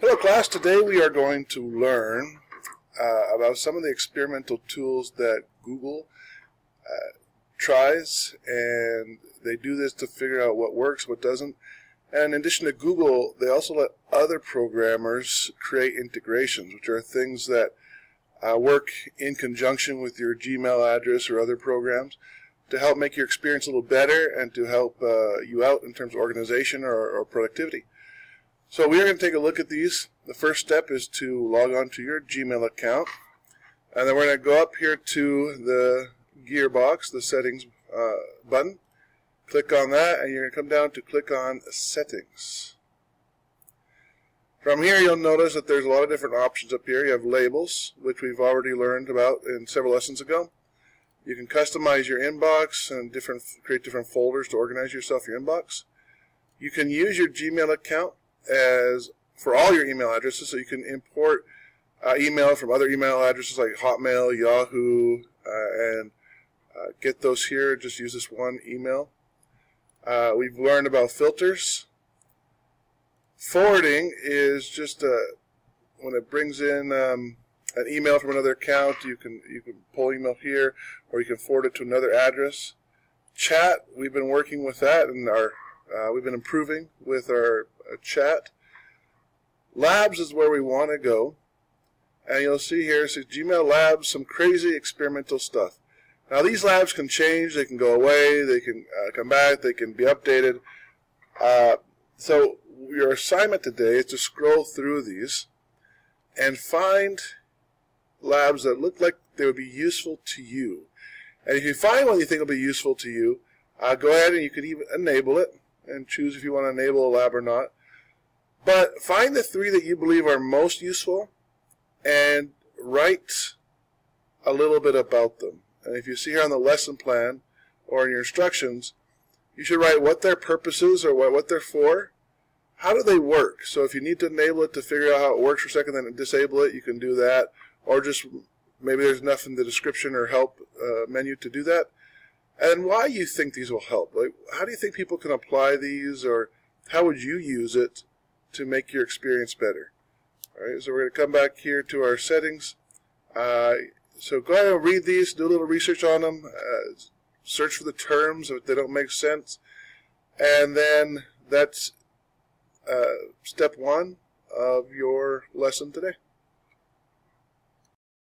Hello class, today we are going to learn about some of the experimental tools that Google tries, and they do this to figure out what works, what doesn't. And in addition to Google, they also let other programmers create integrations, which are things that work in conjunction with your Gmail address or other programs to help make your experience a little better and to help you out in terms of organization or productivity. So we are going to take a look at these. The first step is to log on to your Gmail account, and then we're going to go up here to the gear box, the settings button. Click on that, and you're going to come down to click on settings. From here you'll notice that there's a lot of different options up here. You have labels, which we've already learned about in several lessons ago. You can customize your inbox and create different folders to organize yourself, your inbox. You can use your Gmail account as for all your email addresses, so you can import email from other email addresses like Hotmail, Yahoo, and get those here. Just use this one email. We've learned about filters. Forwarding is just when it brings in an email from another account, you can pull email here, or you can forward it to another address. Chat, we've been working with that, and we've been improving with our chat. Labs is where we want to go, and you'll see here it says Gmail Labs, some crazy experimental stuff. Now these labs can change, they can go away, they can come back, they can be updated. So your assignment today is to scroll through these and find labs that look like they would be useful to you. And if you find one you think will be useful to you, go ahead and you can even enable it and choose if you want to enable a lab or not. But find the three that you believe are most useful and write a little bit about them. And if you see here on the lesson plan or in your instructions, you should write what their purpose is or what they're for. How do they work? So if you need to enable it to figure out how it works for a second, then disable it, you can do that. Or just maybe there's enough in the description or help menu to do that. And why you think these will help. Like, how do you think people can apply these, or how would you use it to make your experience better? All right, so we're going to come back here to our settings. So go ahead and read these, do a little research on them, search for the terms if they don't make sense, and then that's step one of your lesson today.